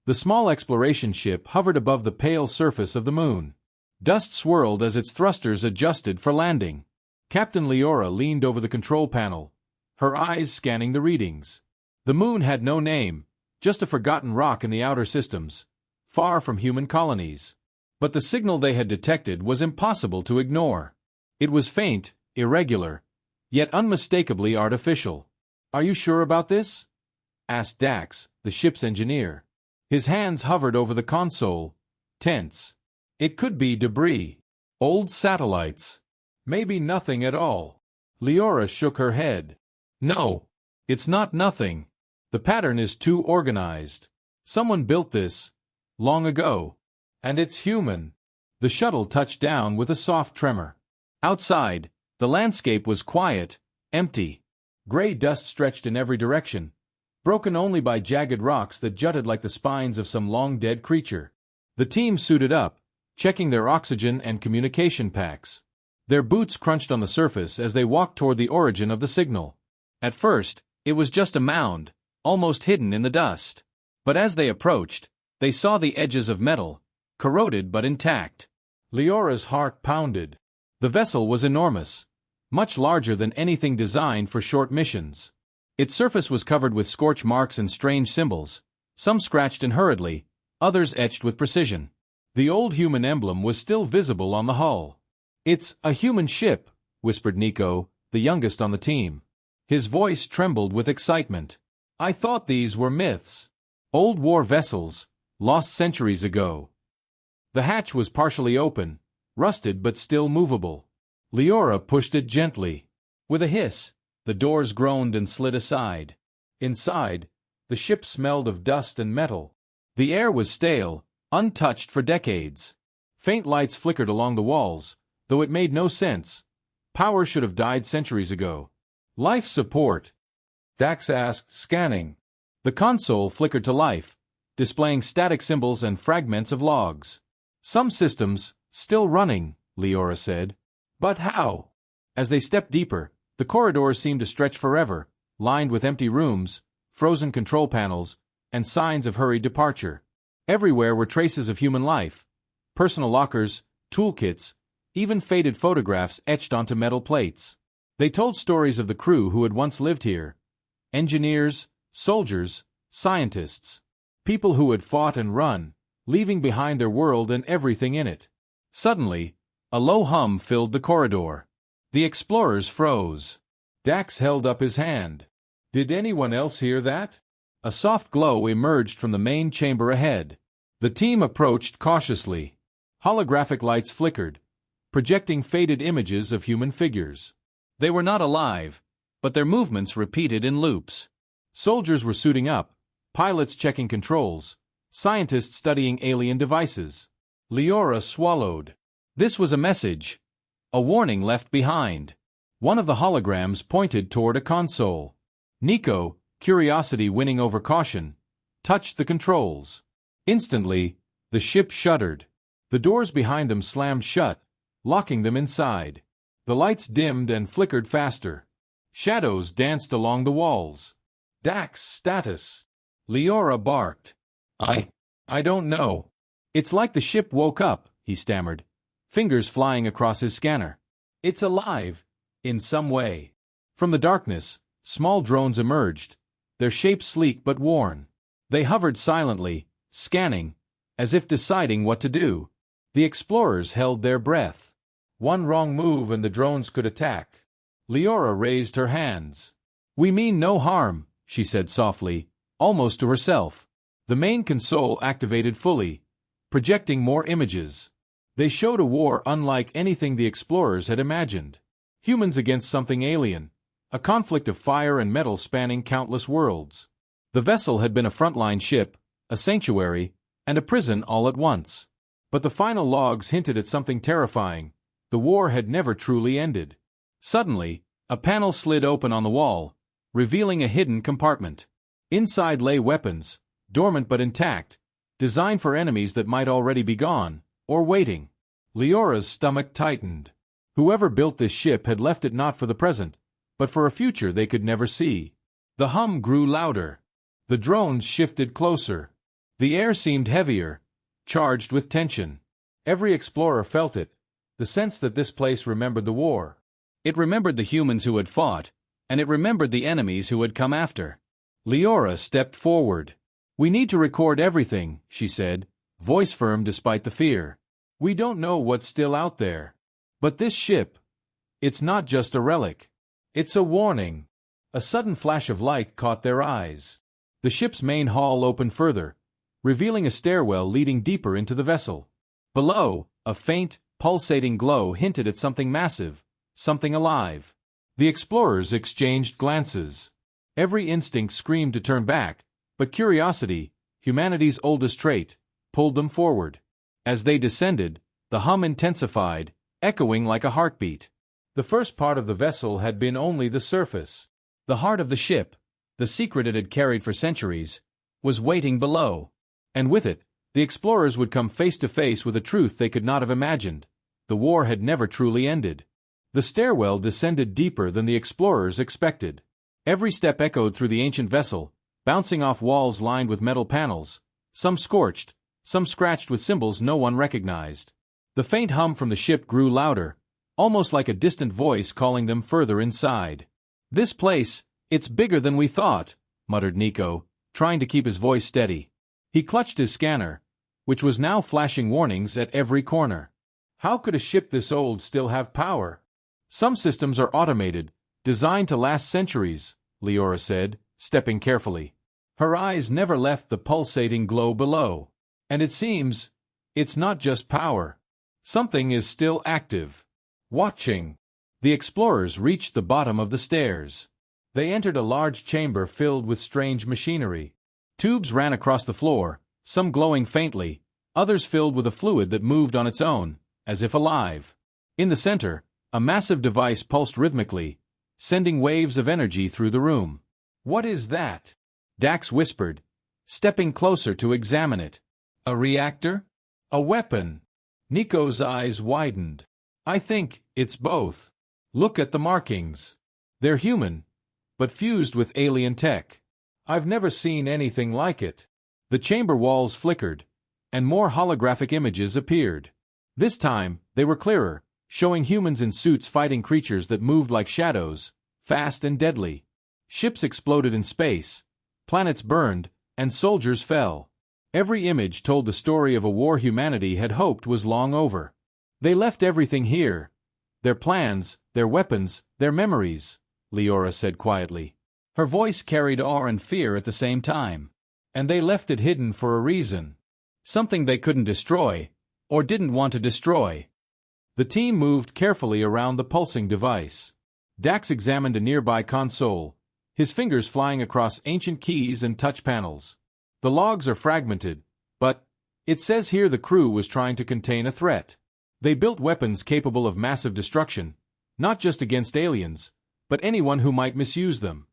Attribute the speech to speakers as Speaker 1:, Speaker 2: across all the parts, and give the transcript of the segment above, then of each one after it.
Speaker 1: The small exploration ship hovered above the pale surface of the moon. Dust swirled as its thrusters adjusted for landing. Captain Leora leaned over the control panel, her eyes scanning the readings. The moon had no name, just a forgotten rock in the outer systems, far from human colonies. But the signal they had detected was impossible to ignore. It was faint, irregular, yet unmistakably artificial. "Are you sure about this?" asked Dax, the ship's engineer. His hands hovered over the console, tense. "It could be debris. Old satellites. Maybe nothing at all." Leora shook her head. "No, it's not nothing. The pattern is too organized. Someone built this, long ago. And it's human." The shuttle touched down with a soft tremor. Outside, the landscape was quiet, empty. Gray dust stretched in every direction, broken only by jagged rocks that jutted like the spines of some long-dead creature. The team suited up, checking their oxygen and communication packs. Their boots crunched on the surface as they walked toward the origin of the signal. At first, it was just a mound, almost hidden in the dust. But as they approached, they saw the edges of metal, corroded but intact. Leora's heart pounded. The vessel was enormous, much larger than anything designed for short missions. Its surface was covered with scorch marks and strange symbols, some scratched and hurriedly, others etched with precision. The old human emblem was still visible on the hull. "It's a human ship," whispered Nico, the youngest on the team. His voice trembled with excitement. "I thought these were myths. Old war vessels, lost centuries ago." The hatch was partially open, rusted but still movable. Leora pushed it gently. With a hiss, the doors groaned and slid aside. Inside, the ship smelled of dust and metal. The air was stale, untouched for decades. Faint lights flickered along the walls, though it made no sense. Power should have died centuries ago. "Life support?" Dax asked, scanning. The console flickered to life, displaying static symbols and fragments of logs. "Some systems, still running," Leora said. "But how?" As they stepped deeper, the corridors seemed to stretch forever, lined with empty rooms, frozen control panels, and signs of hurried departure. Everywhere were traces of human life: personal lockers, toolkits, even faded photographs etched onto metal plates. They told stories of the crew who had once lived here: engineers, soldiers, scientists. People who had fought and run, leaving behind their world and everything in it. Suddenly, a low hum filled the corridor. The explorers froze. Dax held up his hand. "Did anyone else hear that?" A soft glow emerged from the main chamber ahead. The team approached cautiously. Holographic lights flickered, projecting faded images of human figures. They were not alive, but their movements repeated in loops. Soldiers were suiting up, pilots checking controls, scientists studying alien devices. Leora swallowed. This was a message, a warning left behind. One of the holograms pointed toward a console. Nico, curiosity winning over caution, touched the controls. Instantly, the ship shuddered. The doors behind them slammed shut, locking them inside. The lights dimmed and flickered faster. Shadows danced along the walls. "Dax, status." Leora barked. I don't know. "It's like the ship woke up," he stammered, fingers flying across his scanner. "It's alive, in some way." From the darkness, small drones emerged, their shapes sleek but worn. They hovered silently, scanning, as if deciding what to do. The explorers held their breath. One wrong move and the drones could attack. Leora raised her hands. "We mean no harm," she said softly, almost to herself. The main console activated fully, projecting more images. They showed a war unlike anything the explorers had imagined. Humans against something alien, a conflict of fire and metal spanning countless worlds. The vessel had been a frontline ship, a sanctuary, and a prison all at once. But the final logs hinted at something terrifying. The war had never truly ended. Suddenly, a panel slid open on the wall, revealing a hidden compartment. Inside lay weapons, dormant but intact, designed for enemies that might already be gone, or waiting. Leora's stomach tightened. Whoever built this ship had left it not for the present, but for a future they could never see. The hum grew louder. The drones shifted closer. The air seemed heavier, charged with tension. Every explorer felt it, the sense that this place remembered the war. It remembered the humans who had fought, and it remembered the enemies who had come after. Leora stepped forward. "We need to record everything," she said, voice firm despite the fear. "We don't know what's still out there. But this ship, it's not just a relic. It's a warning." A sudden flash of light caught their eyes. The ship's main hull opened further, revealing a stairwell leading deeper into the vessel. Below, a faint, pulsating glow hinted at something massive, something alive. The explorers exchanged glances. Every instinct screamed to turn back, but curiosity, humanity's oldest trait, pulled them forward. As they descended, the hum intensified, echoing like a heartbeat. The first part of the vessel had been only the surface. The heart of the ship, the secret it had carried for centuries, was waiting below. And with it, the explorers would come face to face with a truth they could not have imagined. The war had never truly ended. The stairwell descended deeper than the explorers expected. Every step echoed through the ancient vessel, bouncing off walls lined with metal panels, some scorched, some scratched with symbols no one recognized. The faint hum from the ship grew louder, almost like a distant voice calling them further inside. "This place, it's bigger than we thought," muttered Nico, trying to keep his voice steady. He clutched his scanner, which was now flashing warnings at every corner. How could a ship this old still have power? "Some systems are automated, designed to last centuries," Leora said, stepping carefully. Her eyes never left the pulsating glow below. "And it seems, it's not just power. Something is still active. Watching." The explorers reached the bottom of the stairs. They entered a large chamber filled with strange machinery. Tubes ran across the floor, some glowing faintly, others filled with a fluid that moved on its own, as if alive. In the center, a massive device pulsed rhythmically, sending waves of energy through the room. "What is that?" Dax whispered, stepping closer to examine it. "A reactor? A weapon?" Nico's eyes widened. "I think it's both. Look at the markings. They're human, but fused with alien tech. I've never seen anything like it." The chamber walls flickered, and more holographic images appeared. This time, they were clearer, showing humans in suits fighting creatures that moved like shadows, fast and deadly. Ships exploded in space, planets burned, and soldiers fell. Every image told the story of a war humanity had hoped was long over. "They left everything here. Their plans, their weapons, their memories," Leora said quietly. Her voice carried awe and fear at the same time. "And they left it hidden for a reason. Something they couldn't destroy, or didn't want to destroy." The team moved carefully around the pulsing device. Dax examined a nearby console, his fingers flying across ancient keys and touch panels. "The logs are fragmented, but it says here the crew was trying to contain a threat. They built weapons capable of massive destruction, not just against aliens, but anyone who might misuse them."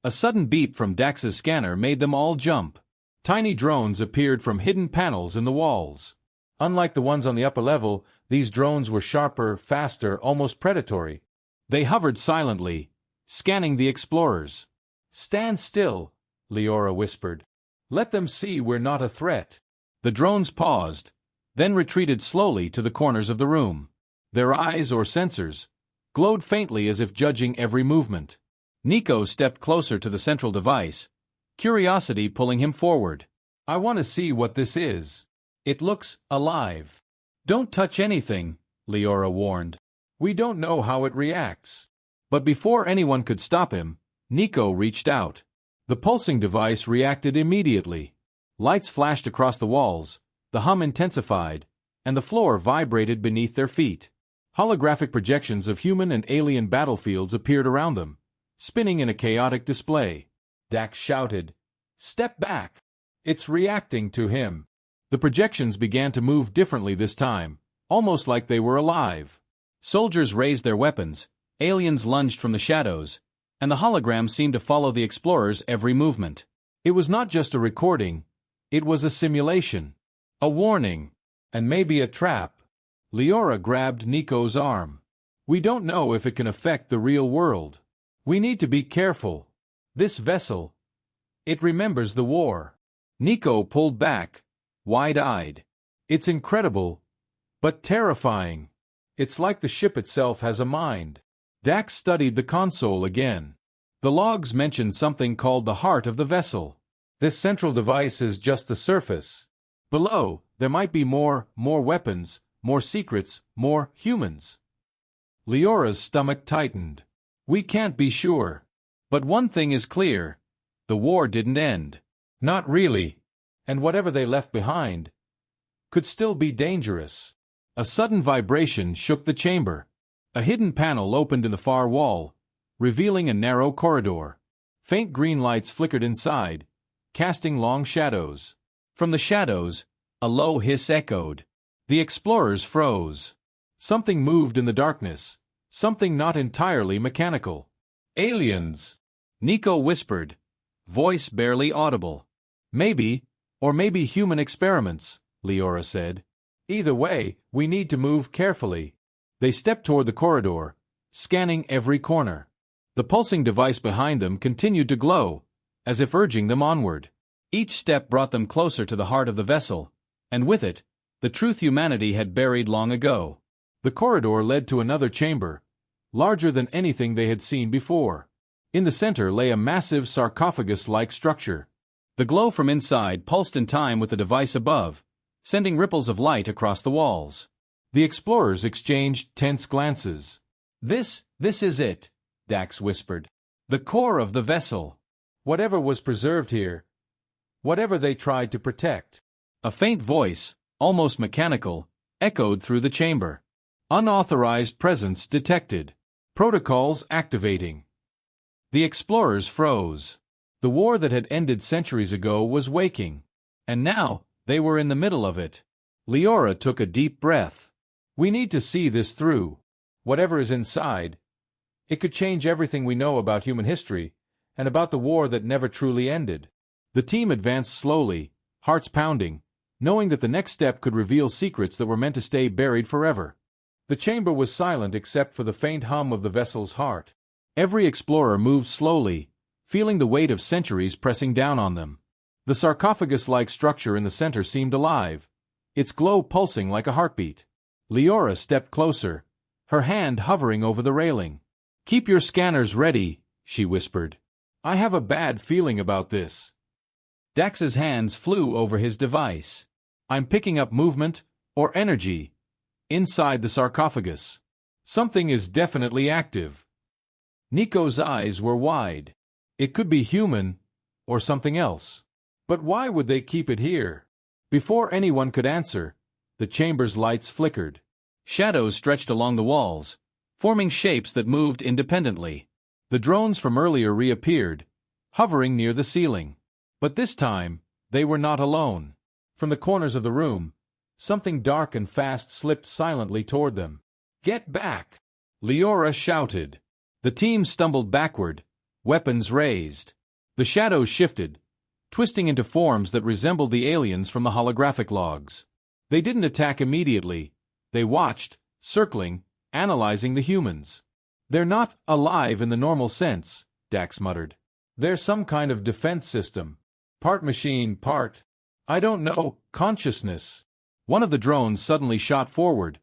Speaker 1: A sudden beep from Dax's scanner made them all jump. Tiny drones appeared from hidden panels in the walls. Unlike the ones on the upper level, these drones were sharper, faster, almost predatory. They hovered silently, scanning the explorers. "Stand still," Leora whispered. "Let them see we're not a threat." The drones paused, then retreated slowly to the corners of the room. Their eyes, or sensors, glowed faintly as if judging every movement. Nico stepped closer to the central device, curiosity pulling him forward. "I want to see what this is. It looks alive." "Don't touch anything," Leora warned. "We don't know how it reacts." But before anyone could stop him, Nico reached out. The pulsing device reacted immediately. Lights flashed across the walls, the hum intensified, and the floor vibrated beneath their feet. Holographic projections of human and alien battlefields appeared around them, spinning in a chaotic display. Dax shouted, "Step back! It's reacting to him." The projections began to move differently this time, almost like they were alive. Soldiers raised their weapons, aliens lunged from the shadows, and the hologram seemed to follow the explorers' every movement. It was not just a recording, it was a simulation, a warning, and maybe a trap. Leora grabbed Nico's arm. "We don't know if it can affect the real world. We need to be careful. This vessel, it remembers the war." Nico pulled back, wide-eyed. It's incredible, but terrifying. It's like the ship itself has a mind. Dax studied the console again. The logs mentioned something called the heart of the vessel. This central device is just the surface. Below, there might be more weapons, more secrets, more humans. Leora's stomach tightened. We can't be sure. But one thing is clear. The war didn't end. Not really. And whatever they left behind could still be dangerous. A sudden vibration shook the chamber. A hidden panel opened in the far wall, revealing a narrow corridor. Faint green lights flickered inside, casting long shadows. From the shadows, a low hiss echoed. The explorers froze. Something moved in the darkness, something not entirely mechanical. Aliens, Nico whispered, voice barely audible. Maybe, or maybe human experiments, Leora said. Either way, we need to move carefully. They stepped toward the corridor, scanning every corner. The pulsing device behind them continued to glow, as if urging them onward. Each step brought them closer to the heart of the vessel, and with it, the truth humanity had buried long ago. The corridor led to another chamber, larger than anything they had seen before. In the center lay a massive sarcophagus-like structure. The glow from inside pulsed in time with the device above, sending ripples of light across the walls. The explorers exchanged tense glances. This is it, Dax whispered. The core of the vessel. Whatever was preserved here. Whatever they tried to protect. A faint voice, almost mechanical, echoed through the chamber. Unauthorized presence detected. Protocols activating. The explorers froze. The war that had ended centuries ago was waking. And now, they were in the middle of it. Leora took a deep breath. We need to see this through. Whatever is inside, it could change everything we know about human history, and about the war that never truly ended. The team advanced slowly, hearts pounding, knowing that the next step could reveal secrets that were meant to stay buried forever. The chamber was silent except for the faint hum of the vessel's heart. Every explorer moved slowly, feeling the weight of centuries pressing down on them. The sarcophagus-like structure in the center seemed alive, its glow pulsing like a heartbeat. Leora stepped closer, her hand hovering over the railing. "Keep your scanners ready," she whispered. "I have a bad feeling about this." Dax's hands flew over his device. "I'm picking up movement, or energy, inside the sarcophagus. Something is definitely active." Nico's eyes were wide. It could be human, or something else. But why would they keep it here? Before anyone could answer, the chamber's lights flickered. Shadows stretched along the walls, forming shapes that moved independently. The drones from earlier reappeared, hovering near the ceiling. But this time, they were not alone. From the corners of the room, something dark and fast slipped silently toward them. "Get back!" Leora shouted. The team stumbled backward, weapons raised. The shadows shifted, twisting into forms that resembled the aliens from the holographic logs. They didn't attack immediately. They watched, circling, analyzing the humans. "They're not alive in the normal sense," Dax muttered. "They're some kind of defense system. Part machine, part, I don't know, consciousness." One of the drones suddenly shot forward,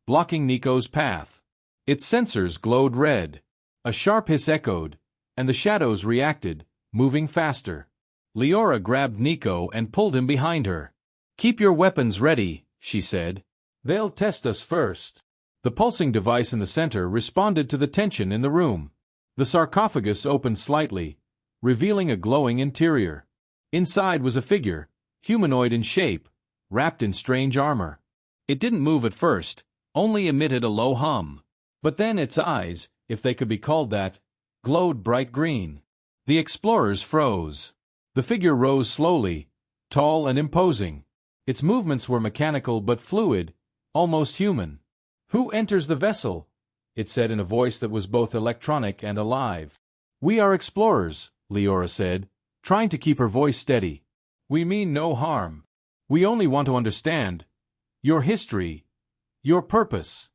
Speaker 1: blocking Nico's path. Its sensors glowed red. A sharp hiss echoed, and the shadows reacted, moving faster. Leora grabbed Nico and pulled him behind her. "Keep your weapons ready," she said. "They'll test us first." The pulsing device in the center responded to the tension in the room. The sarcophagus opened slightly, revealing a glowing interior. Inside was a figure, humanoid in shape, wrapped in strange armor. It didn't move at first, only emitted a low hum. But then its eyes, if they could be called that, glowed bright green. The explorers froze. The figure rose slowly, tall and imposing. Its movements were mechanical but fluid, almost human. "Who enters the vessel?" it said in a voice that was both electronic and alive. "We are explorers," Leora said, trying to keep her voice steady. "We mean no harm. We only want to understand your history, your purpose."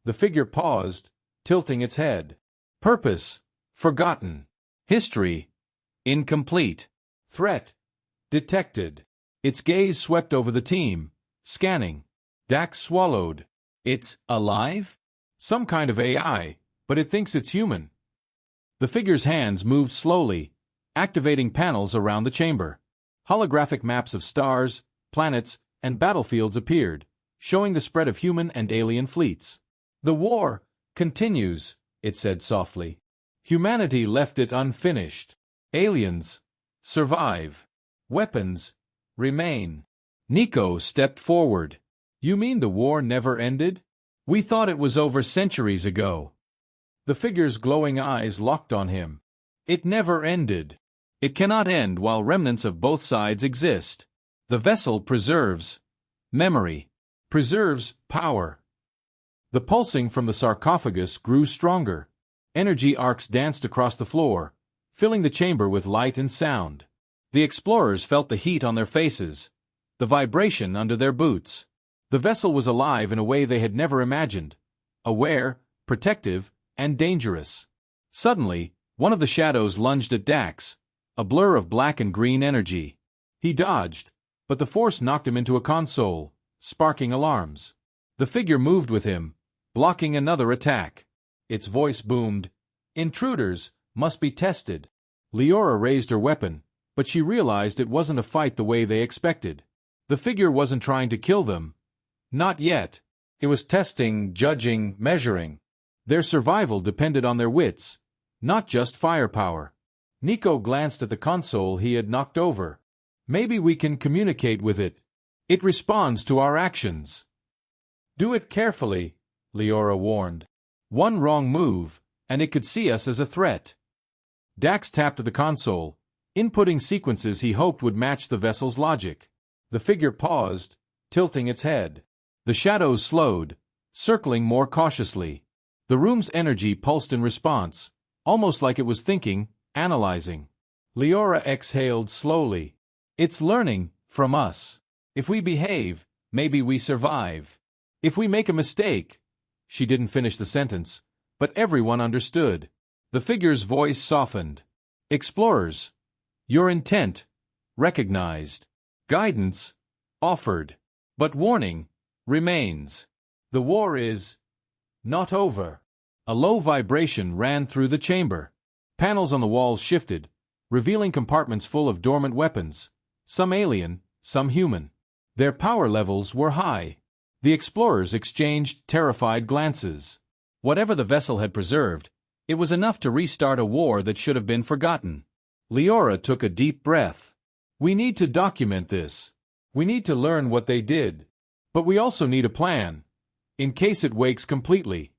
Speaker 1: The figure paused, tilting its head. "Purpose, forgotten. History, incomplete. Threat, Detected. Its gaze swept over the team, scanning. Dax swallowed. It's alive? Some kind of AI, but it thinks it's human. The figure's hands moved slowly, activating panels around the chamber. Holographic maps of stars, planets, and battlefields appeared, showing the spread of human and alien fleets. The war continues, it said softly. Humanity left it unfinished. Aliens survive. Weapons remain. Nico stepped forward. You mean the war never ended? We thought it was over centuries ago. The figure's glowing eyes locked on him. It never ended. It cannot end while remnants of both sides exist. The vessel preserves memory, preserves power. The pulsing from the sarcophagus grew stronger. Energy arcs danced across the floor, filling the chamber with light and sound. The explorers felt the heat on their faces, the vibration under their boots. The vessel was alive in a way they had never imagined, aware, protective, and dangerous. Suddenly, one of the shadows lunged at Dax, a blur of black and green energy. He dodged, but the force knocked him into a console, sparking alarms. The figure moved with him, blocking another attack. Its voice boomed. Intruders must be tested. Leora raised her weapon, but she realized it wasn't a fight the way they expected. The figure wasn't trying to kill them. Not yet. It was testing, judging, measuring. Their survival depended on their wits, not just firepower. Nico glanced at the console he had knocked over. Maybe we can communicate with it. It responds to our actions. Do it carefully, Leora warned. One wrong move, and it could see us as a threat. Dax tapped the console, inputting sequences he hoped would match the vessel's logic. The figure paused, tilting its head. The shadows slowed, circling more cautiously. The room's energy pulsed in response, almost like it was thinking, analyzing. Leora exhaled slowly. It's learning from us. If we behave, maybe we survive. If we make a mistake. She didn't finish the sentence, but everyone understood. The figure's voice softened. Explorers, your intent recognized. Guidance offered. But warning remains. The war is not over. A low vibration ran through the chamber. Panels on the walls shifted, revealing compartments full of dormant weapons, some alien, some human. Their power levels were high. The explorers exchanged terrified glances. Whatever the vessel had preserved, it was enough to restart a war that should have been forgotten. Leora took a deep breath. We need to document this. We need to learn what they did. But we also need a plan, in case it wakes completely.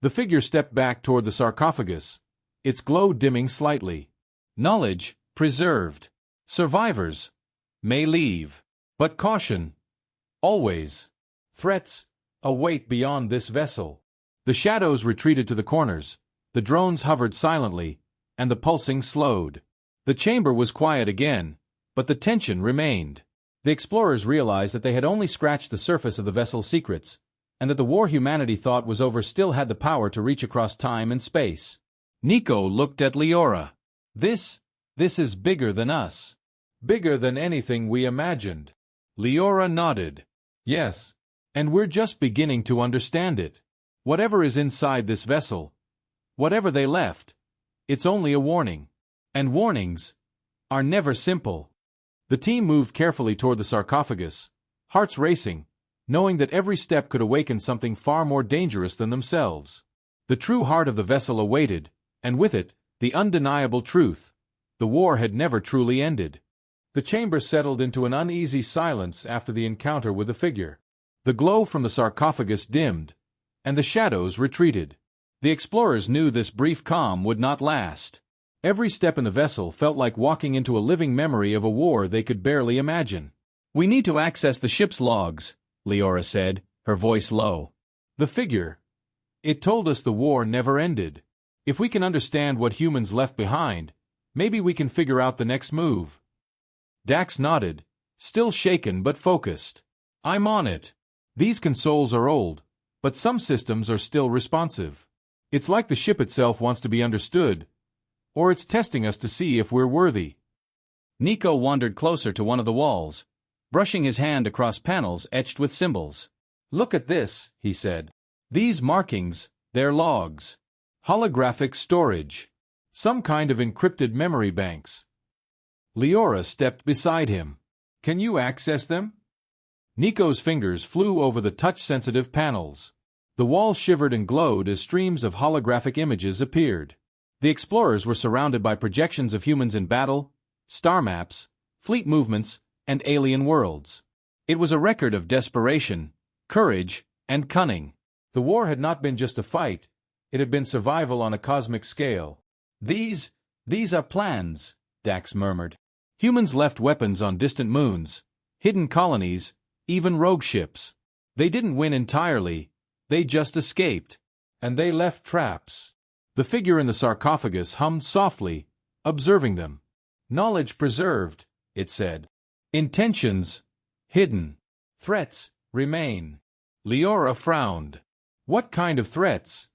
Speaker 1: The figure stepped back toward the sarcophagus, its glow dimming slightly. Knowledge preserved. Survivors may leave. But caution. Always. Threats await beyond this vessel. The shadows retreated to the corners, the drones hovered silently, and the pulsing slowed. The chamber was quiet again, but the tension remained. The explorers realized that they had only scratched the surface of the vessel's secrets, and that the war humanity thought was over still had the power to reach across time and space. Nico looked at Leora. This is bigger than us. Bigger than anything we imagined. Leora nodded. Yes, and we're just beginning to understand it. Whatever is inside this vessel, whatever they left, it's only a warning. And warnings are never simple. The team moved carefully toward the sarcophagus, hearts racing, knowing that every step could awaken something far more dangerous than themselves. The true heart of the vessel awaited, and with it, the undeniable truth. The war had never truly ended. The chamber settled into an uneasy silence after the encounter with the figure. The glow from the sarcophagus dimmed, and the shadows retreated. The explorers knew this brief calm would not last. Every step in the vessel felt like walking into a living memory of a war they could barely imagine. We need to access the ship's logs, Leora said, her voice low. The figure. It told us the war never ended. If we can understand what humans left behind, maybe we can figure out the next move. Dax nodded, still shaken but focused. I'm on it. These consoles are old, but some systems are still responsive. It's like the ship itself wants to be understood, or it's testing us to see if we're worthy.
Speaker 2: Nico wandered closer to one of the walls, brushing his hand across panels etched with symbols.
Speaker 1: "Look at this," he said. "These markings, they're logs. Holographic storage. Some kind of encrypted memory banks." Leora stepped beside him. "Can you access them?" Nico's fingers flew over the touch-sensitive panels. The wall shivered and glowed as streams of holographic images appeared. The explorers were surrounded by projections of humans in battle, star maps, fleet movements, and alien worlds. It was a record of desperation, courage, and cunning. The war had not been just a fight, it had been survival on a cosmic scale. These are plans," Dax murmured. "Humans left weapons on distant moons, hidden colonies, even rogue ships. They didn't win entirely, they just escaped. And they left traps." The figure in the sarcophagus hummed softly, observing them. "Knowledge preserved," it said. "Intentions hidden. Threats remain." Leora frowned. "What kind of threats?"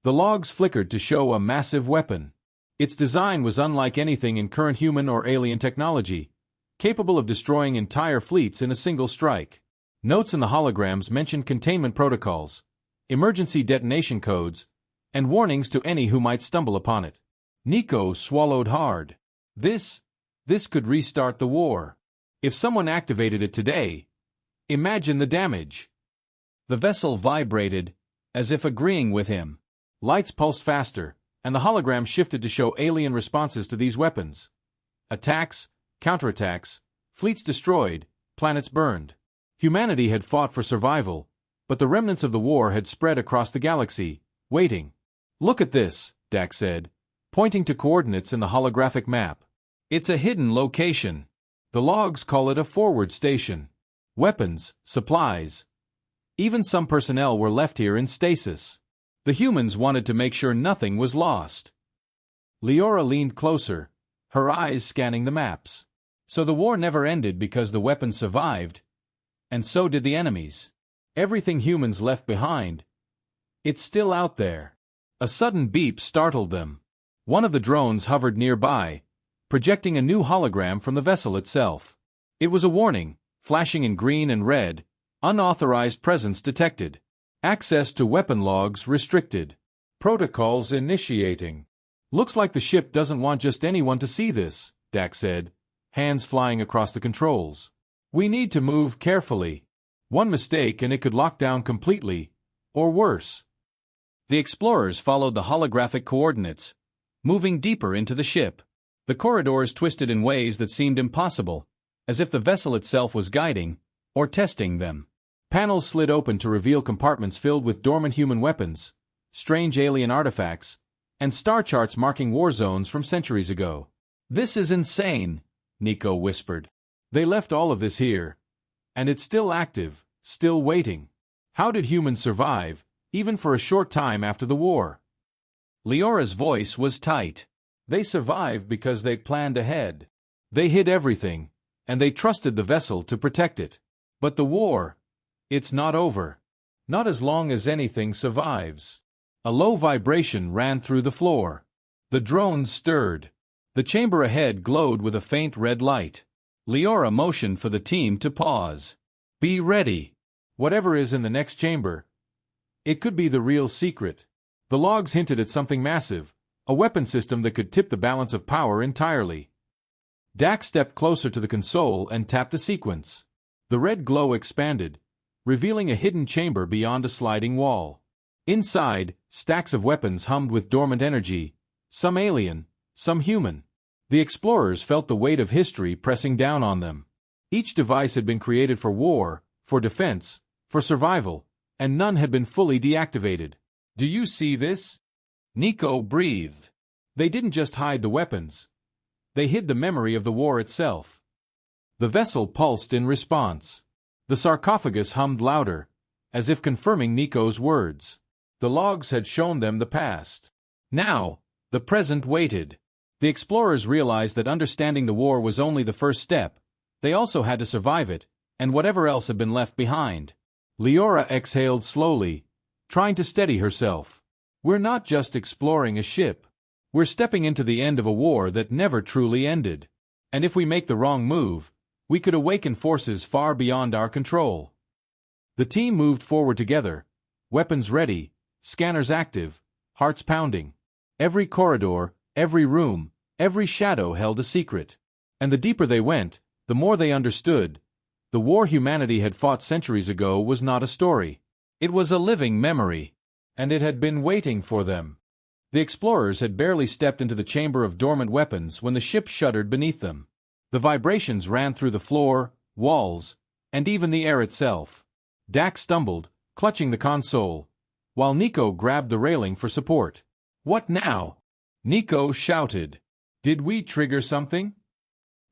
Speaker 1: The logs flickered to show a massive weapon. Its design was unlike anything in current human or alien technology, capable of destroying entire fleets in a single strike. Notes in the holograms mentioned containment protocols, emergency detonation codes, and warnings to any who might stumble upon it. Nico swallowed hard. This could restart the war. If someone activated it today, imagine the damage. The vessel vibrated, as if agreeing with him. Lights pulsed faster, and the hologram shifted to show alien responses to these weapons. Attacks, counterattacks, fleets destroyed, planets burned. Humanity had fought for survival, but the remnants of the war had spread across the galaxy, waiting. "Look at this," Dax said, pointing to coordinates in the holographic map. "It's a hidden location. The logs call it a forward station. Weapons, supplies. Even some personnel were left here in stasis. The humans wanted to make sure nothing was lost." Leora leaned closer, her eyes scanning the maps. "So the war never ended because the weapons survived, and so did the enemies. Everything humans left behind, it's still out there." A sudden beep startled them. One of the drones hovered nearby, projecting a new hologram from the vessel itself. It was a warning, flashing in green and red, "Unauthorized presence detected. Access to weapon logs restricted. Protocols initiating." "Looks like the ship doesn't want just anyone to see this," Dax said, hands flying across the controls. "We need to move carefully. One mistake and it could lock down completely, or worse." The explorers followed the holographic coordinates, moving deeper into the ship. The corridors twisted in ways that seemed impossible, as if the vessel itself was guiding, or testing them. Panels slid open to reveal compartments filled with dormant human weapons, strange alien artifacts, and star charts marking war zones from centuries ago. "This is insane," Nico whispered. "They left all of this here, and it's still active, still waiting. How did humans survive, even for a short time after the war?" Leora's voice was tight. "They survived because they planned ahead. They hid everything, and they trusted the vessel to protect it. But the war, it's not over. Not as long as anything survives." A low vibration ran through the floor. The drones stirred. The chamber ahead glowed with a faint red light. Leora motioned for the team to pause. "Be ready. Whatever is in the next chamber, it could be the real secret." The logs hinted at something massive, a weapon system that could tip the balance of power entirely. Dax stepped closer to the console and tapped a sequence. The red glow expanded, revealing a hidden chamber beyond a sliding wall. Inside, stacks of weapons hummed with dormant energy, some alien, some human. The explorers felt the weight of history pressing down on them. Each device had been created for war, for defense, for survival, and none had been fully deactivated. "Do you see this?" Nico breathed. They didn't just hide the weapons. They hid the memory of the war itself. The vessel pulsed in response. The sarcophagus hummed louder, as if confirming Nico's words. The logs had shown them the past. Now, the present waited. The explorers realized that understanding the war was only the first step. They also had to survive it, and whatever else had been left behind. Leora exhaled slowly, trying to steady herself. "We're not just exploring a ship. We're stepping into the end of a war that never truly ended." And if we make the wrong move, we could awaken forces far beyond our control. The team moved forward together, weapons ready, scanners active, hearts pounding. Every corridor, every room, every shadow held a secret. And the deeper they went, the more they understood. The war humanity had fought centuries ago was not a story. It was a living memory. And it had been waiting for them. The explorers had barely stepped into the chamber of dormant weapons when the ship shuddered beneath them. The vibrations ran through the floor, walls, and even the air itself. Dax stumbled, clutching the console, while Nico grabbed the railing for support. "What now?" Nico shouted. "Did we trigger something?"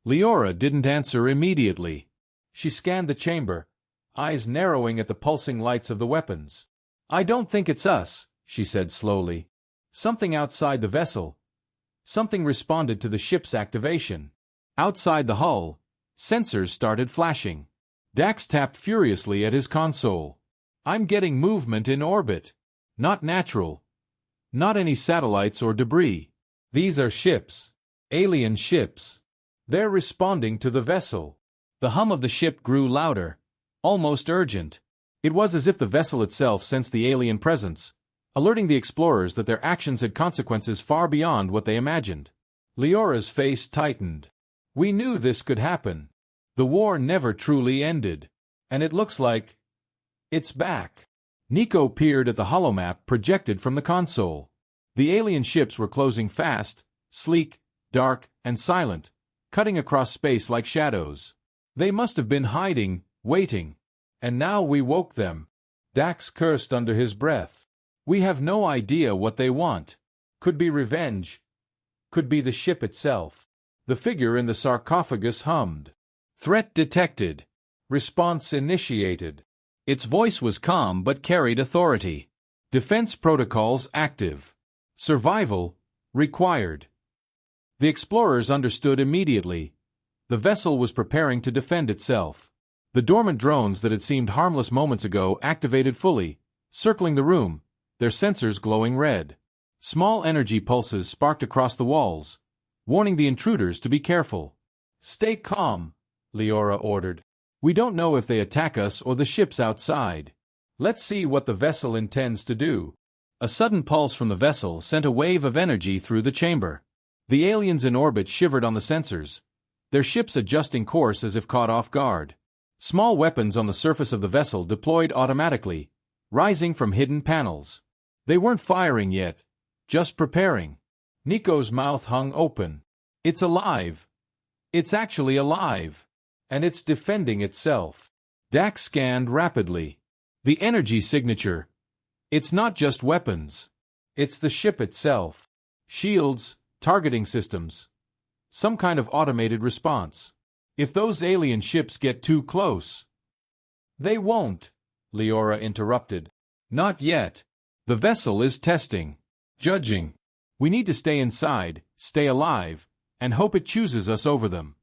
Speaker 1: Leora didn't answer immediately. She scanned the chamber, eyes narrowing at the pulsing lights of the weapons. "I don't think it's us," she said slowly. "Something outside the vessel. Something responded to the ship's activation." Outside the hull, sensors started flashing. Dax tapped furiously at his console. "I'm getting movement in orbit. Not natural. Not any satellites or debris. These are ships. Alien ships. They're responding to the vessel." The hum of the ship grew louder, almost urgent. It was as if the vessel itself sensed the alien presence, alerting the explorers that their actions had consequences far beyond what they imagined. Leora's face tightened. "We knew this could happen. The war never truly ended. And it looks like it's back." Nico peered at the holomap projected from the console. The alien ships were closing fast, sleek, dark, and silent, cutting across space like shadows. They must have been hiding, waiting. And now we woke them. Dax cursed under his breath. "We have no idea what they want. Could be revenge. Could be the ship itself." The figure in the sarcophagus hummed. "Threat detected. Response initiated." Its voice was calm but carried authority. "Defense protocols active. Survival required." The explorers understood immediately. The vessel was preparing to defend itself. The dormant drones that had seemed harmless moments ago activated fully, circling the room, their sensors glowing red. Small energy pulses sparked across the walls, warning the intruders to be careful. "Stay calm," Leora ordered. "We don't know if they attack us or the ships outside. Let's see what the vessel intends to do." A sudden pulse from the vessel sent a wave of energy through the chamber. The aliens in orbit shivered on the sensors, their ships adjusting course as if caught off guard. Small weapons on the surface of the vessel deployed automatically, rising from hidden panels. They weren't firing yet, just preparing. Nico's mouth hung open. "It's alive. It's actually alive. And it's defending itself." Dax scanned rapidly. The energy signature. It's not just weapons. It's the ship itself. Shields, targeting systems. Some kind of automated response. If those alien ships get too close... "They won't," Leora interrupted. "Not yet. The vessel is testing. Judging. We need to stay inside, stay alive, and hope it chooses us over them."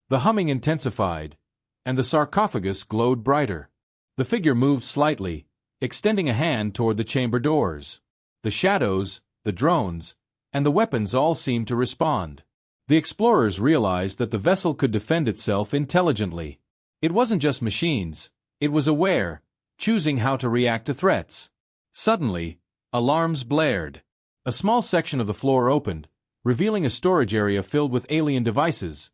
Speaker 1: The humming intensified, and the sarcophagus glowed brighter. The figure moved slightly, extending a hand toward the chamber doors. The shadows, the drones, and the weapons all seemed to respond. The explorers realized that the vessel could defend itself intelligently. It wasn't just machines, it was aware, choosing how to react to threats. Suddenly, alarms blared. A small section of the floor opened, revealing a storage area filled with alien devices,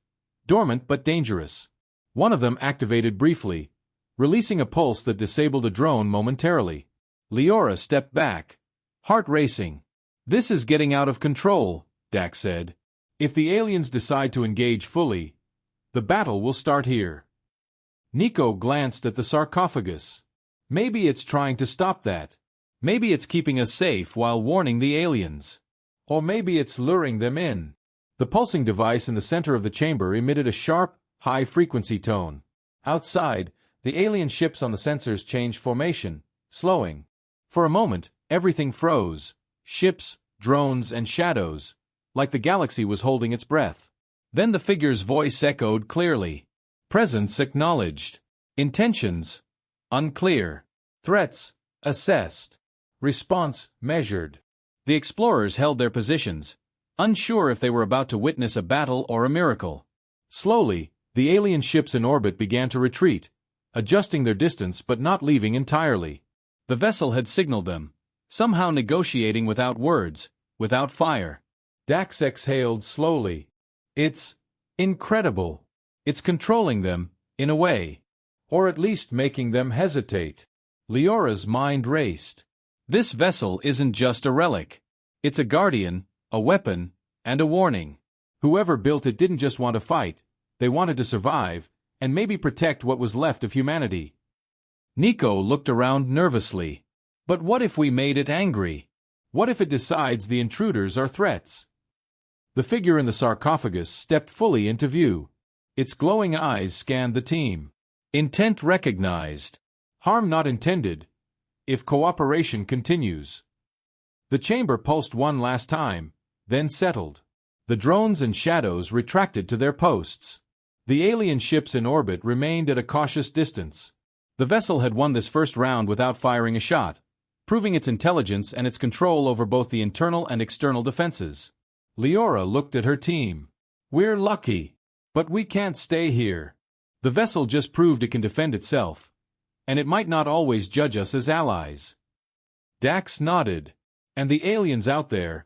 Speaker 1: dormant but dangerous. One of them activated briefly, releasing a pulse that disabled a drone momentarily. Leora stepped back, heart racing. "This is getting out of control," Dax said. "If the aliens decide to engage fully, the battle will start here." Nico glanced at the sarcophagus. "Maybe it's trying to stop that. Maybe it's keeping us safe while warning the aliens. Or maybe it's luring them in." The pulsing device in the center of the chamber emitted a sharp, high-frequency tone. Outside, the alien ships on the sensors changed formation, slowing. For a moment, everything froze. Ships, drones, and shadows, like the galaxy was holding its breath. Then the figure's voice echoed clearly. "Presence acknowledged. Intentions unclear. Threats assessed. Response measured." The explorers held their positions, unsure if they were about to witness a battle or a miracle. Slowly, the alien ships in orbit began to retreat, adjusting their distance but not leaving entirely.
Speaker 2: The vessel had signaled them, somehow negotiating without words, without fire.
Speaker 1: Dax exhaled slowly. It's incredible. It's controlling them, in a way. Or at least making them hesitate. Leora's mind raced.
Speaker 2: This vessel isn't just a relic. It's a guardian, a weapon, and a warning.
Speaker 1: Whoever built it didn't just want to fight, they wanted to survive, and maybe protect what was left of humanity.
Speaker 2: Nico looked around nervously.
Speaker 1: But what if we made it angry? What if it decides the intruders are threats? The figure in the sarcophagus stepped fully into view. Its glowing eyes scanned the team.
Speaker 2: Intent recognized.
Speaker 1: Harm not intended, if cooperation continues. The chamber pulsed one last time, then settled. The drones and shadows retracted to their posts. The alien ships in orbit remained at a cautious distance.
Speaker 2: The vessel had won this first round without firing a shot, proving its intelligence and its control over both the internal and external defenses.
Speaker 1: Leora looked at her team. We're lucky, but we can't stay here. The vessel just proved it can defend itself, and it might not always judge us as allies. Dax nodded. And the aliens out there,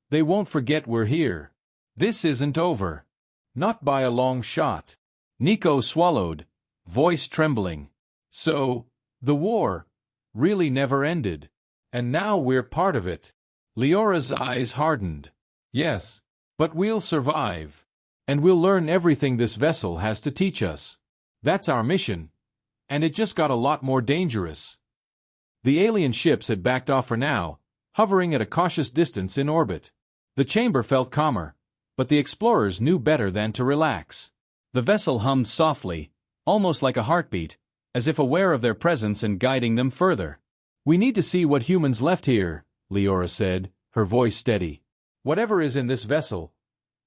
Speaker 1: they won't forget we're here. This isn't over. Not by a long shot.
Speaker 2: Nico swallowed, voice trembling.
Speaker 1: So, the war really never ended. And now we're part of it. Leora's eyes hardened. Yes, but we'll survive. And we'll learn everything this vessel has to teach us. That's our mission. And it just got a lot more dangerous. The alien ships had backed off for now, hovering at a cautious distance in orbit. The chamber felt calmer, but the explorers knew better than to relax.
Speaker 2: The vessel hummed softly, almost like a heartbeat, as if aware of their presence and guiding them further.
Speaker 1: We need to see what humans left here, Leora said, her voice steady. Whatever is in this vessel,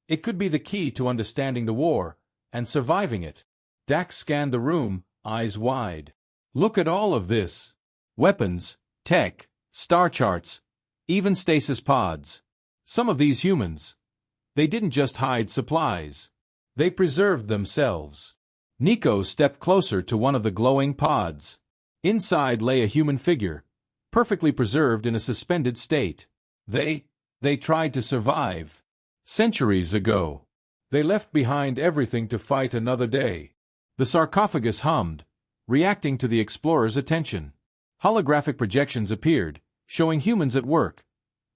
Speaker 1: it could be the key to understanding the war and surviving it. Dax scanned the room, eyes wide. Look at all of this. Weapons, tech, star charts, even stasis pods. Some of these humans, they didn't just hide supplies. They preserved themselves. Nico stepped closer to one of the glowing pods. Inside lay a human figure, perfectly preserved in a suspended state. They tried to survive. Centuries ago. They left behind everything to fight another day. The sarcophagus hummed, reacting to the explorers' attention. Holographic projections appeared, showing humans at work,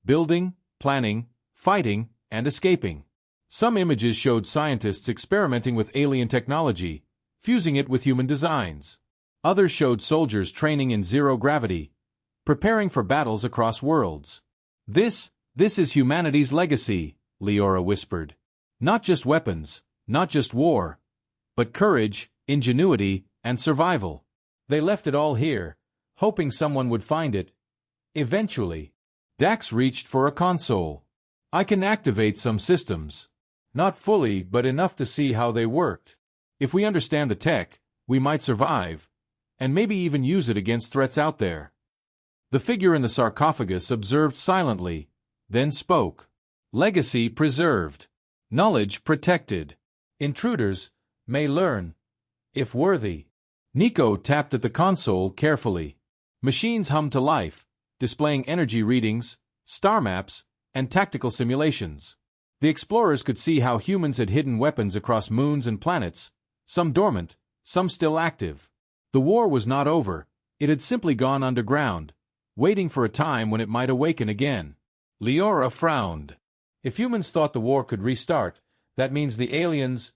Speaker 1: building, planning, fighting, and escaping. Some images showed scientists experimenting with alien technology, fusing it with human designs. Others showed soldiers training in zero gravity, preparing for battles across worlds. This is humanity's legacy, Leora whispered. Not just weapons, not just war, but courage, ingenuity, and survival. They left it all here, hoping someone would find it. Eventually. Dax reached for a console. I can activate some systems. Not fully, but enough to see how they worked. If we understand the tech, we might survive, and maybe even use it against threats out there. The figure in the sarcophagus observed silently, then spoke. Legacy preserved. Knowledge protected. Intruders may learn, if worthy. Nico tapped at the console carefully. Machines hummed to life, displaying energy readings, star maps, and tactical simulations. The explorers could see how humans had hidden weapons across moons and planets, some dormant, some still active. The war was not over, it had simply gone underground, waiting for a time when it might awaken again. Leora frowned. If humans thought the war could restart, that means the aliens,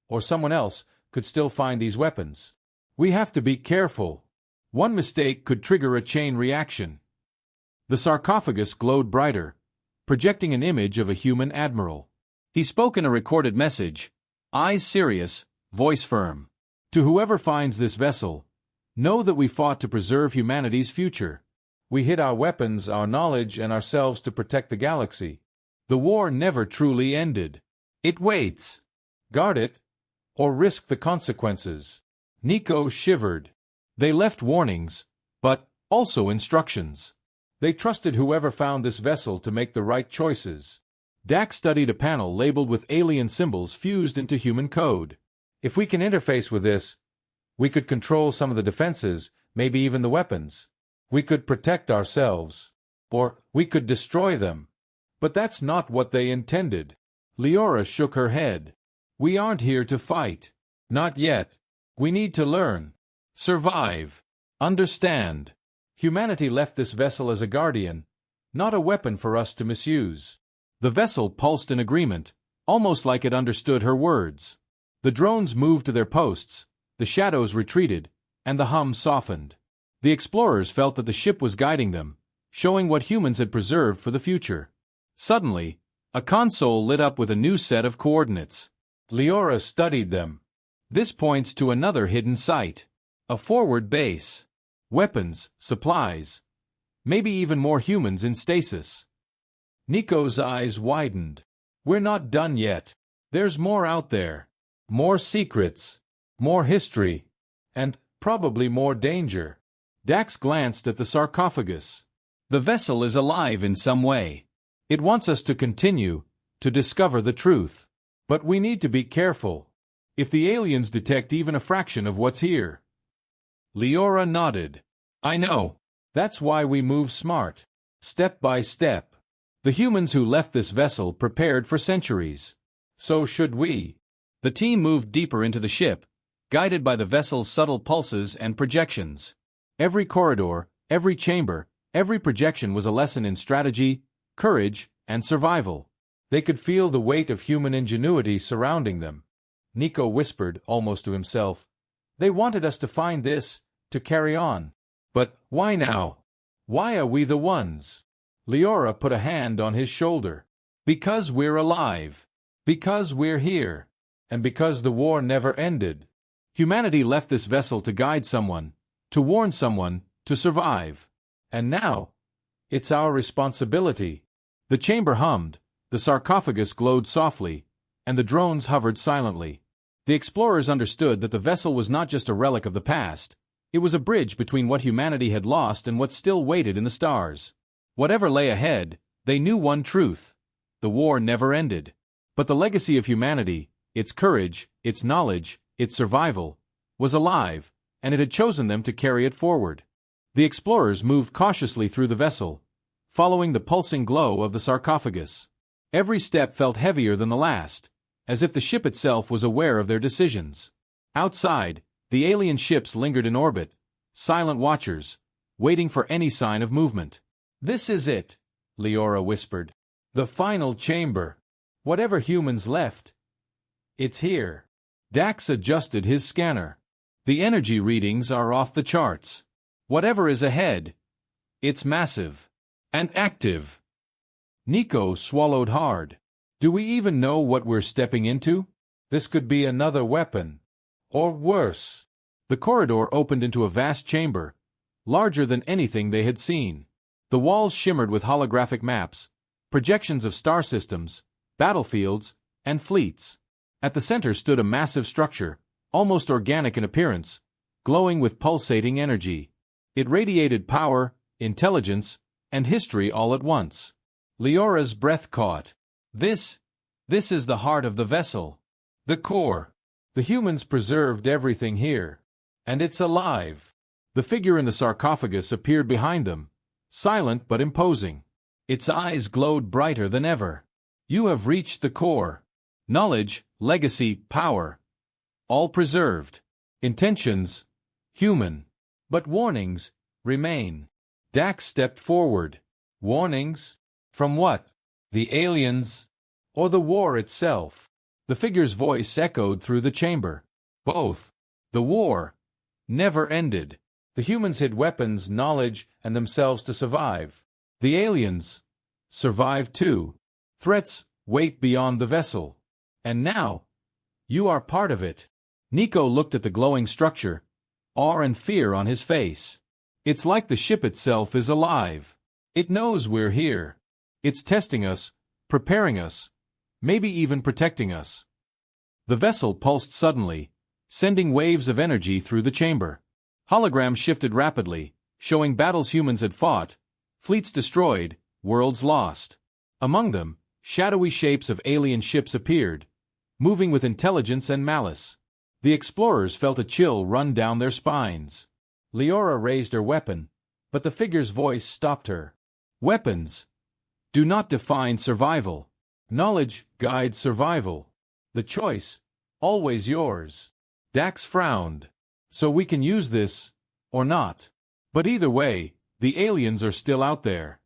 Speaker 1: or someone else, could still find these weapons. We have to be careful. One mistake could trigger a chain reaction. The sarcophagus glowed brighter, projecting an image of a human admiral.
Speaker 2: He spoke in a recorded message, eyes serious, voice firm.
Speaker 1: To whoever finds this vessel, know that we fought to preserve humanity's future. We hid our weapons, our knowledge, and ourselves to protect the galaxy. The war never truly ended. It waits. Guard it, or risk the consequences. Nico shivered. They left warnings, but also instructions. They trusted whoever found this vessel to make the right choices. Dax studied a panel labeled with alien symbols fused into human code. If we can interface with this, we could control some of the defenses, maybe even the weapons. We could protect ourselves. Or we could destroy them. But that's not what they intended. Leora shook her head. We aren't here to fight. Not yet. We need to learn. Survive. Understand. Humanity left this vessel as a guardian, not a weapon for us to misuse. The vessel pulsed in agreement, almost like it understood her words. The drones moved to their posts, the shadows retreated, and the hum softened. The explorers felt that the ship was guiding them, showing what humans had preserved for the future. Suddenly, a console lit up with a new set of coordinates. Leora studied them. This points to another hidden site. A forward base. Weapons, supplies. Maybe even more humans in stasis. Nico's eyes widened. We're not done yet. There's more out there. More secrets. More history. And probably more danger. Dax glanced at the sarcophagus. The vessel is alive in some way. It wants us to continue, to discover the truth. But we need to be careful. If the aliens detect even a fraction of what's here. Leora nodded. I know. That's why we move smart. Step by step. The humans who left this vessel prepared for centuries. So should we. The team moved deeper into the ship, guided by the vessel's subtle pulses and projections. Every corridor, every chamber, every projection was a lesson in strategy, courage, and survival. They could feel the weight of human ingenuity surrounding them. Nico whispered, almost to himself, They wanted us to find this, to carry on. But why now? Why are we the ones? Leora put a hand on his shoulder. Because we're alive. Because we're here. And because the war never ended. Humanity left this vessel to guide someone, to warn someone, to survive. And now, it's our responsibility. The chamber hummed, the sarcophagus glowed softly, and the drones hovered silently. The explorers understood that the vessel was not just a relic of the past. It was a bridge between what humanity had lost and what still waited in the stars. Whatever lay ahead, they knew one truth. The war never ended. But the legacy of humanity, its courage, its knowledge, its survival, was alive, and it had chosen them to carry it forward. The explorers moved cautiously through the vessel, following the pulsing glow of the sarcophagus. Every step felt heavier than the last, as if the ship itself was aware of their decisions. Outside, the alien ships lingered in orbit, silent watchers, waiting for any sign of movement. This is it, Leora whispered. The final chamber. Whatever humans left. It's here. Dax adjusted his scanner. The energy readings are off the charts. Whatever is ahead. It's massive. And active. Nico swallowed hard. Do we even know what we're stepping into? This could be another weapon. Or worse. The corridor opened into a vast chamber, larger than anything they had seen. The walls shimmered with holographic maps, projections of star systems, battlefields, and fleets. At the center stood a massive structure, almost organic in appearance, glowing with pulsating energy. It radiated power, intelligence, and history all at once. Leora's breath caught. This is the heart of the vessel. The core. The humans preserved everything here. And it's alive. The figure in the sarcophagus appeared behind them, silent but imposing. Its eyes glowed brighter than ever. You have reached the core. Knowledge, legacy, power. All preserved. Intentions, human. But warnings remain. Dax stepped forward. Warnings? From what? The aliens? Or the war itself? The figure's voice echoed through the chamber. Both. The war never ended. The humans hid weapons, knowledge, and themselves to survive. The aliens survived too. Threats wait beyond the vessel. And now, you are part of it. Nico looked at the glowing structure, awe and fear on his face. It's like the ship itself is alive. It knows we're here. It's testing us, preparing us, maybe even protecting us. The vessel pulsed suddenly, sending waves of energy through the chamber. Holograms shifted rapidly, showing battles humans had fought, fleets destroyed, worlds lost. Among them, shadowy shapes of alien ships appeared, moving with intelligence and malice. The explorers felt a chill run down their spines. Leora raised her weapon, but the figure's voice stopped her. Weapons do not define survival. Knowledge guides survival. The choice, always yours. Dax frowned. So we can use this, or not. But either way, the aliens are still out there.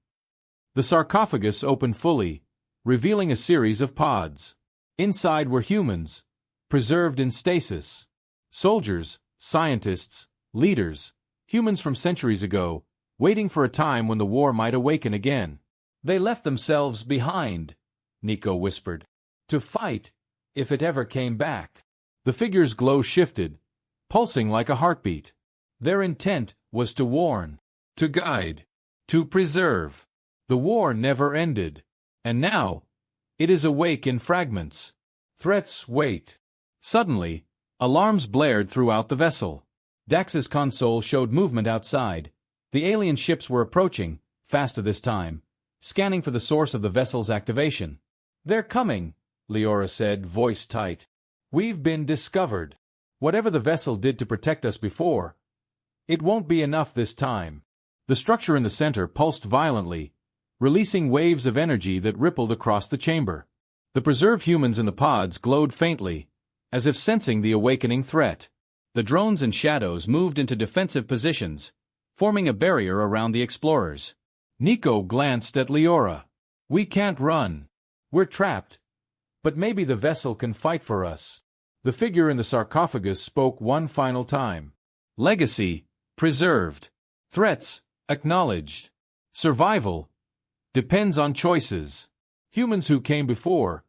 Speaker 1: The sarcophagus opened fully, revealing a series of pods. Inside were humans, preserved in stasis. Soldiers, scientists, leaders, humans from centuries ago, waiting for a time when the war might awaken again. They left themselves behind, Nico whispered, to fight, if it ever came back. The figure's glow shifted, pulsing like a heartbeat. Their intent was to warn, to guide, to preserve. The war never ended, and now, it is awake in fragments. Threats wait. Suddenly, alarms blared throughout the vessel. Dax's console showed movement outside. The alien ships were approaching, faster this time, scanning for the source of the vessel's activation. "They're coming," Leora said, voice tight. "We've been discovered. Whatever the vessel did to protect us before, it won't be enough this time." The structure in the center pulsed violently, releasing waves of energy that rippled across the chamber. The preserved humans in the pods glowed faintly, as if sensing the awakening threat. The drones and shadows moved into defensive positions, forming a barrier around the explorers. Nico glanced at Leora. "We can't run. We're trapped. But maybe the vessel can fight for us." The figure in the sarcophagus spoke one final time. "Legacy, preserved. Threats, acknowledged. Survival depends on choices. Humans who came before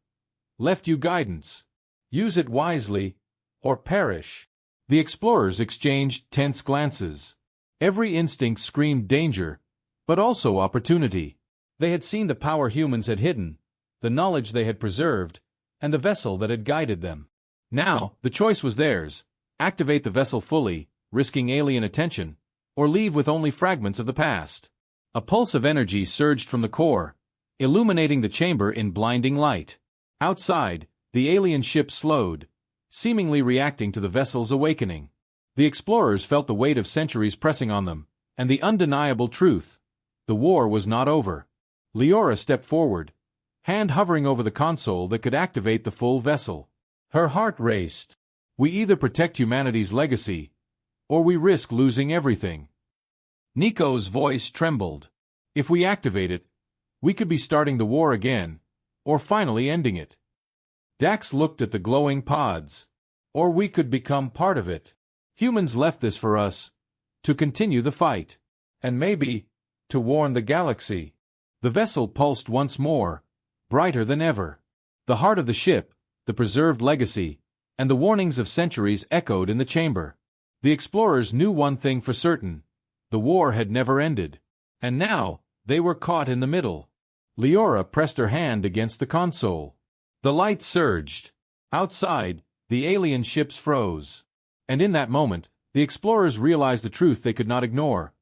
Speaker 1: left you guidance. Use it wisely, or perish." The explorers exchanged tense glances. Every instinct screamed danger, but also opportunity. They had seen the power humans had hidden, the knowledge they had preserved, and the vessel that had guided them. Now, the choice was theirs: activate the vessel fully, risking alien attention, or leave with only fragments of the past. A pulse of energy surged from the core, illuminating the chamber in blinding light. Outside, the alien ship slowed, seemingly reacting to the vessel's awakening. The explorers felt the weight of centuries pressing on them, and the undeniable truth: the war was not over. Leora stepped forward, hand hovering over the console that could activate the full vessel. Her heart raced. "We either protect humanity's legacy, or we risk losing everything." Nico's voice trembled. "If we activate it, we could be starting the war again, or finally ending it." Dax looked at the glowing pods. "Or we could become part of it. Humans left this for us, to continue the fight. And maybe, to warn the galaxy." The vessel pulsed once more, brighter than ever. The heart of the ship, the preserved legacy, and the warnings of centuries echoed in the chamber. The explorers knew one thing for certain: the war had never ended. And now, they were caught in the middle. Leora pressed her hand against the console. The light surged. Outside, the alien ships froze. And in that moment, the explorers realized the truth they could not ignore.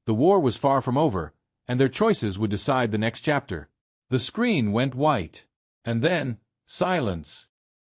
Speaker 1: The war was far from over, and their choices would decide the next chapter. The screen went white. And then, silence.